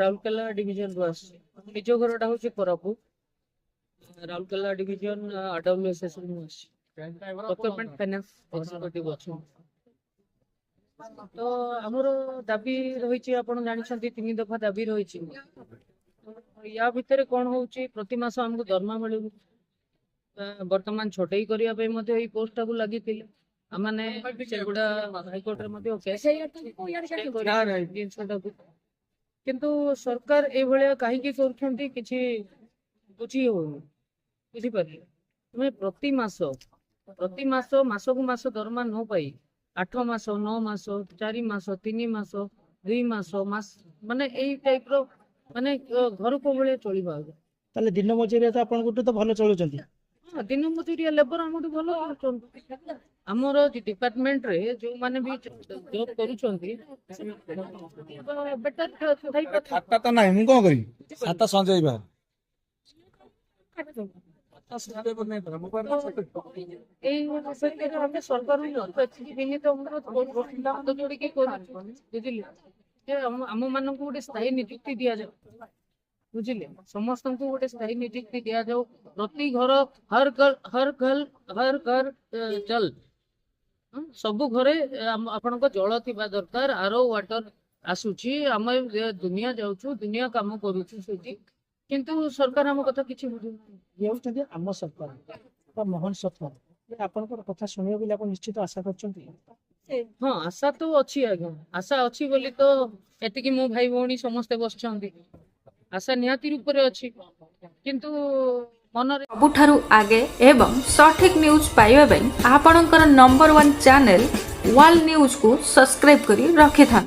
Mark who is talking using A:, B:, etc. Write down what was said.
A: Rourkela division ରୁ ଆସିଛି। ନିଜ ଘରଟା ହଉଛି କୋରାପୁଟ। ରାଉରକେଲା ଡିଭିଜନ AWSS ରୁ ଆସିଛି। ପ୍ରୋକ୍ୟୁରମେଣ୍ଟ ଫାଇନାନ୍ସ ଏକ୍ସିକ୍ୟୁଟିଭ ଅଛି। ତ ଆମର ଦାବି ରହିଛି, ଆପଣ ଜାଣିଛନ୍ତି 3 ଦଫା ଦାବି ରହିଛି। ୟା ଭିତରେ କଣ ହଉଛି, ପ୍ରତି ମାସ ଆମକୁ ଦରମା ମିଳିବ। ବର୍ତ୍ତମାନ ଛଟେଇ କରିବା ପାଇଁ ମଧ୍ୟ ଏଇ ପୋଷ୍ଟଟାକୁ ଲାଗିଥିଲେ। ଆମମାନେ ସେଗୁଡା ହାଇକୋର୍ଟରେ ମଧ୍ୟ ଜିନିଷଟାକୁ, କିନ୍ତୁ ସରକାର ଏଇଭଳିଆ କାହିଁକି କରୁଛନ୍ତି କିଛି ବୁଝି ହଉନି। ବୁଝିପାରିଲେ, ତୁମେ ପ୍ରତି ମାସ ମାସକୁ ମାସ ଦରମା ନ ପାଇ 8 ମାସ 9 ମାସ 4 ମାସ 3 ମାସ 2 ମାସ ମାନେ ଏଇ ଟାଇପ ର ମାନେ ଘରକୁ ଭଳିଆ ଚଳିବା।
B: ତାହେଲେ ଦିନ ମଜୁରିଆ ତ ଆପଣଙ୍କଠୁ ତ ଭଲ ଚଳୁଛନ୍ତି।
A: ଦିନ ମଜୁରିଆ ଲେବର ଆମଠୁ ଭଲ ଚଳୁଛନ୍ତି। ଆମର ଡିପାର୍ଟମେଣ୍ଟରେ ଯୋଉମାନେ ବି ଜବ୍ କରୁଛନ୍ତି ବେଟର
C: ଖାତା ତ ନାହିଁ, ମୁଁ କଣ କରିବି? ଖାତା ସଞ୍ଜୟ ବାହାର
A: ଏଇ ଆମେ ସରକାରଙ୍କୁ ଏତିକି ବିନୀତ ଅନୁରୋଧ ହାତ ଯୋଡିକି କରୁଛୁ, ବୁଝିଲେ, ଯେ ଆମ ମାନଙ୍କୁ ଗୋଟେ ସ୍ଥାୟୀ ନିଯୁକ୍ତି ଦିଆଯାଉ। ବୁଝିଲେ, ସମସ୍ତଙ୍କୁ ଗୋଟେ ସ୍ଥାୟୀ ନିଯୁକ୍ତି ଦିଆଯାଉ। ପ୍ରତି ଘର ହର ଘର ଜଲ, ସବୁ ଘରେ ଆପଣଙ୍କ ଜଳ ଥିବା ଦରକାର। ଆରଓ ୱାଟର ଆସୁଛି, ଆମେ ଦୁନିଆ ଯାଉଛୁ, ଦୁନିଆ କାମ କରୁଛୁ ସେଠି, କିନ୍ତୁ ସରକାର ଆମ କଥା କିଛି ବୁଝୁନାହାନ୍ତି।
B: ହେଉଛନ୍ତି ଆମ ସରକାର ବା ମୋହନ ସରକାର, ଆପଣଙ୍କର କଥା ଶୁଣିବେ ବୋଲି ଆପଣ ନିଶ୍ଚିତ ଆଶା କରୁଛନ୍ତି।
A: ହଁ, ଆଶା ତ ଅଛି ଆଜ୍ଞା, ଆଶା ଅଛି ବୋଲି ତ ଏତିକି ମୋ ଭାଇ ଭଉଣୀ ସମସ୍ତେ ବସିଛନ୍ତି। ଆଶା ନିହାତି ରୂପରେ ଅଛି, କିନ୍ତୁ ମନରେ
D: ସବୁଠାରୁ ଆଗେ ଏବଂ ସଠିକ୍ ନ୍ୟୁଜ୍ ପାଇବା ପାଇଁ ଆପଣଙ୍କର ନମ୍ବର 1 ଚ୍ୟାନେଲ ୱାଲ୍ ନ୍ୟୁଜ୍ କୁ ସବସ୍କ୍ରାଇବ୍ କରି ରଖିଥାନ୍ତୁ।